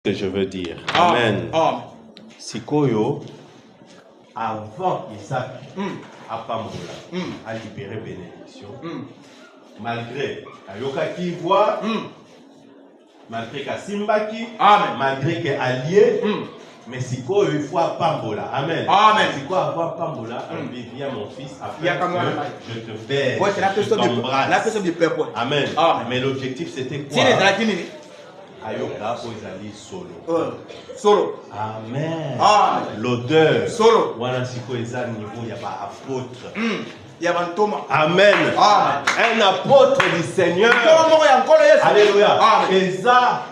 Que je veux dire. Amen. Amen. Sikoyo, avant Isaac a Pambola, a libéré bénédiction, malgré Ayoka qui voit, malgré Kasimbaki, malgré que allié, mais Sikoyo il faut à Pambola. Amen. Amen. Sikoyo avoir Pambola, viens mon fils, afin que je te baise, Ouais, c'est la je personne t'embrasse. du peuple. Amen. Amen. Mais l'objectif c'était quoi? Ayoka Ozali solo. Solo. Amen. Amen. L'odeur. Solo. Wana siko eza niveau ya ba apôtre. Il y a un Thomas. Amen. Amen. Un apôtre du Seigneur. Alléluia. Amen. Eza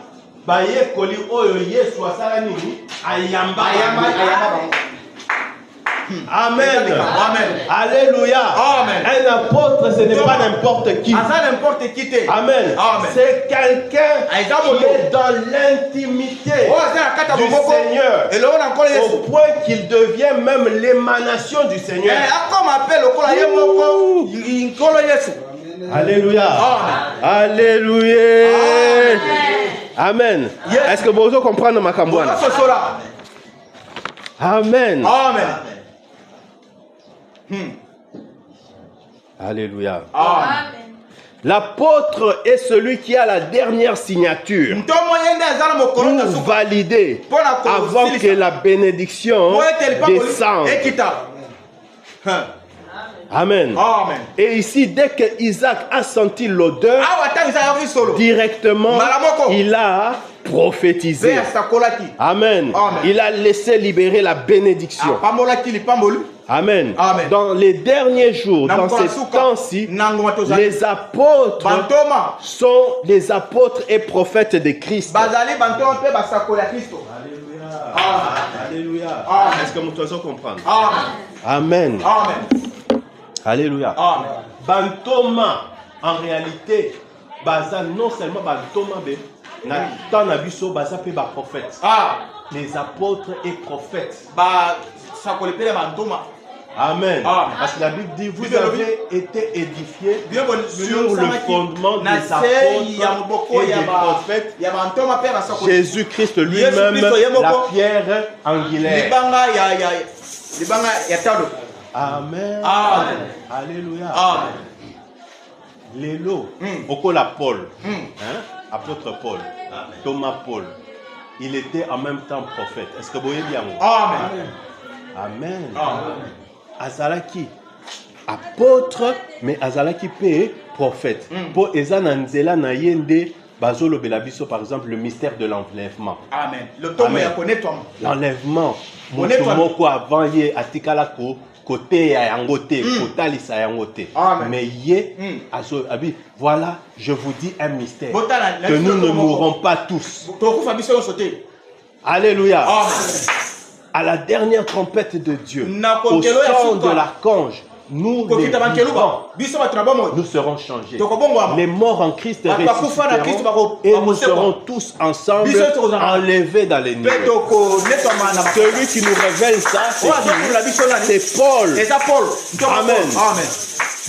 baye koli oyo Yesu asala nini? Ayamba. Amen. Amen. Alléluia. Amen. Un apôtre, ce n'est pas n'importe qui. N'importe qui. Amen. Amen. C'est quelqu'un qui est dans l'intimité du Seigneur. Au point qu'il devient même l'émanation du Seigneur. Alléluia. Alléluia. Amen. Est-ce que vous comprenez ma cambouane? Amen. Amen. Alléluia. Amen. L'apôtre est celui qui a la dernière signature pour valider avant que la bénédiction descende. Amen. Amen. Et ici, dès que Isaac a senti l'odeur, directement, il a prophétisé. Amen. Il a laissé libérer la bénédiction. Amen. Amen. Dans les derniers jours, dans ces temps-ci, les apôtres sont les apôtres et prophètes de Christ. Alléluia. Est-ce que vous comprenez? Amen. Amen. Alléluia. Amen. Bantoma, en réalité, baza non seulement Bantoma, mais dans la biso baza pe ba prophète. Les apôtres et prophètes. Amen. Parce que la Bible dit, vous avez été édifiés sur le fondement des apôtres et des prophètes. Jésus-Christ lui-même, la pierre angulaire. Amen. Alléluia. Lélo, Okola Paul, apôtre Paul, Thomas Paul, il était en même temps prophète. Est-ce que vous voyez bien? Amen. Azalaki apôtre, mais Azalaki pe prophète. Pour Ezananzela na yende bazolo belabiso par exemple le mystère de l'enlèvement. Amen. Le temps ya connaître. L'enlèvement. Moko avant ye atikala ko côté ya yangote, kotali sa yangote. Mais ye azo abi voilà, je vous dis un mystère que nous ne mourrons pas tous. Alléluia. Amen. À la dernière trompette de Dieu, au son de l'archange, nous serons changés. Les morts en Christ ressusciteront et nous serons tous ensemble enlevés dans les nuées. Celui qui nous révèle ça, c'est Paul. Amen.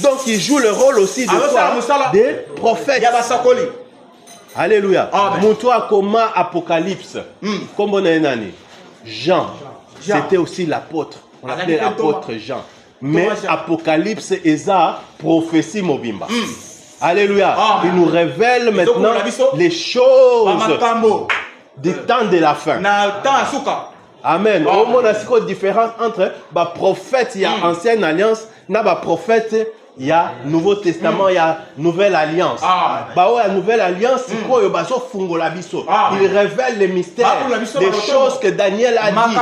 Donc il joue le rôle aussi de quoi? Des prophètes. Alléluia. Moutoua Koma Apocalypse. Comme on a nani. Jean. C'était aussi l'apôtre. On appelait l'apôtre Jean. Mais Apocalypse et ça, prophétie Mobimba. Alléluia. Il nous révèle maintenant les choses du temps de la fin. Amen. Au monde, il y a une différence entre le prophète, il y a ancienne alliance, et le prophète, il y a Nouveau Testament, il y a Nouvelle Alliance. La Nouvelle Alliance, il révèle les mystères, les choses que Daniel a dit.